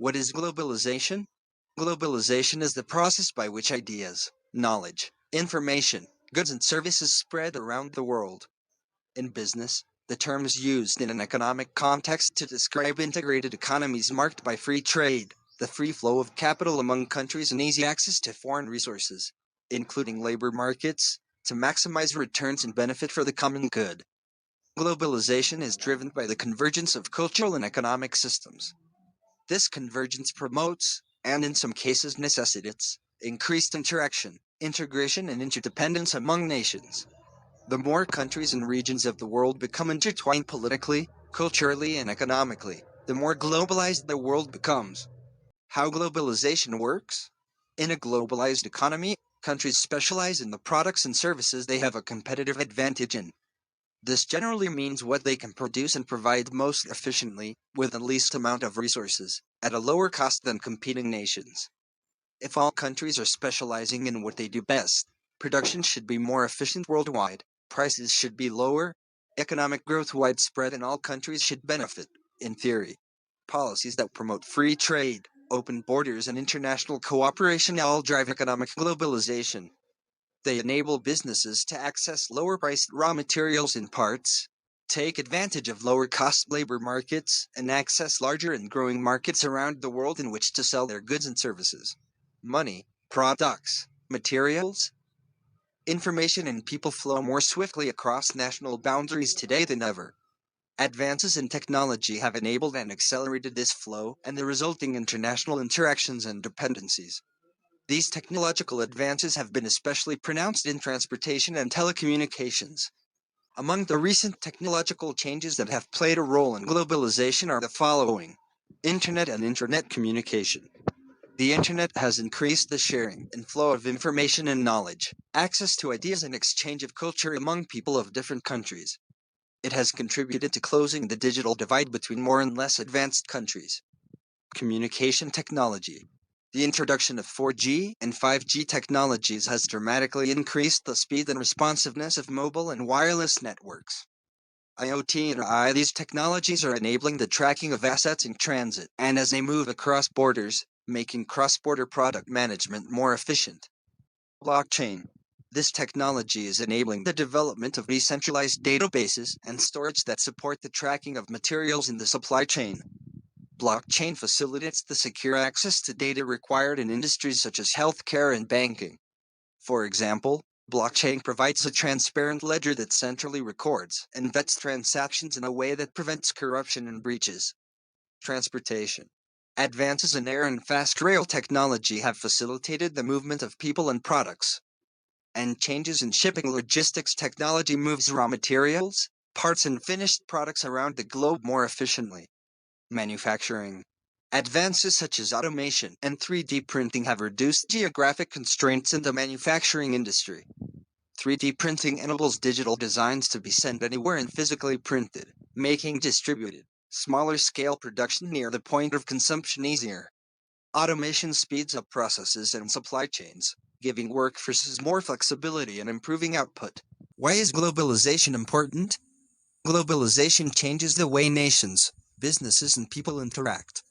What is globalization? Globalization is the process by which ideas, knowledge, information, goods and services spread around the world. In business, the term is used in an economic context to describe integrated economies marked by free trade, the free flow of capital among countries and easy access to foreign resources, including labor markets, to maximize returns and benefit for the common good. Globalization is driven by the convergence of cultural and economic systems. This convergence promotes, and in some cases necessitates, increased interaction, integration and interdependence among nations. The more countries and regions of the world become intertwined politically, culturally and economically, the more globalized the world becomes. How globalization works? In a globalized economy, countries specialize in the products and services they have a competitive advantage in. This generally means what they can produce and provide most efficiently, with the least amount of resources, at a lower cost than competing nations. If all countries are specializing in what they do best, production should be more efficient worldwide, prices should be lower, economic growth widespread and all countries should benefit, in theory. Policies that promote free trade, open borders and international cooperation all drive economic globalization. They enable businesses to access lower-priced raw materials and parts, take advantage of lower-cost labor markets, and access larger and growing markets around the world in which to sell their goods and services. Money, products, materials, information and people flow more swiftly across national boundaries today than ever. Advances in technology have enabled and accelerated this flow and the resulting international interactions and dependencies. These technological advances have been especially pronounced in transportation and telecommunications. Among the recent technological changes that have played a role in globalization are the following: Internet and Intranet communication. The Internet has increased the sharing and flow of information and knowledge, access to ideas and exchange of culture among people of different countries. It has contributed to closing the digital divide between more and less advanced countries. Communication technology. The introduction of 4G and 5G technologies has dramatically increased the speed and responsiveness of mobile and wireless networks. IoT and AI. These technologies are enabling the tracking of assets in transit and as they move across borders, making cross-border product management more efficient. Blockchain. This technology is enabling the development of decentralized databases and storage that support the tracking of materials in the supply chain. Blockchain facilitates the secure access to data required in industries such as healthcare and banking. For example, blockchain provides a transparent ledger that centrally records and vets transactions in a way that prevents corruption and breaches. Transportation. Advances in air and fast rail technology have facilitated the movement of people and products. And changes in shipping logistics technology moves raw materials, parts and finished products around the globe more efficiently. Manufacturing. Advances such as automation and 3D printing have reduced geographic constraints in the manufacturing industry. 3D printing enables digital designs to be sent anywhere and physically printed, making distributed, smaller-scale production near the point of consumption easier. Automation speeds up processes and supply chains, giving workforces more flexibility and improving output. Why is globalization important? Globalization changes the way nations, businesses and people interact.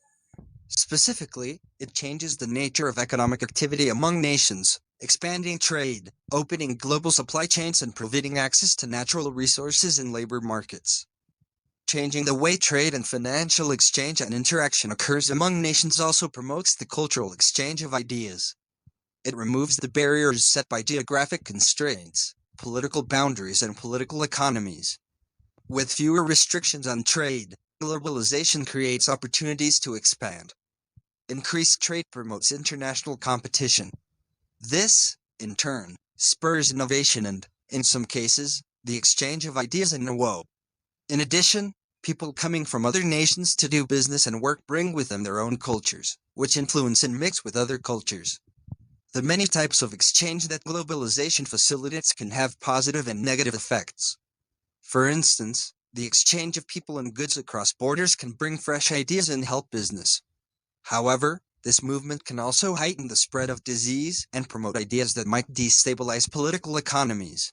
Specifically, it changes the nature of economic activity among nations, expanding trade, opening global supply chains and providing access to natural resources and labor markets. Changing the way trade and financial exchange and interaction occurs among nations also promotes the cultural exchange of ideas. It removes the barriers set by geographic constraints, political boundaries and political economies. With fewer restrictions on trade, globalization creates opportunities to expand. Increased trade promotes international competition. This, in turn, spurs innovation and, in some cases, the exchange of ideas and know-how. In addition, people coming from other nations to do business and work bring with them their own cultures, which influence and mix with other cultures. The many types of exchange that globalization facilitates can have positive and negative effects. For instance, the exchange of people and goods across borders can bring fresh ideas and help business. However, this movement can also heighten the spread of disease and promote ideas that might destabilize political economies.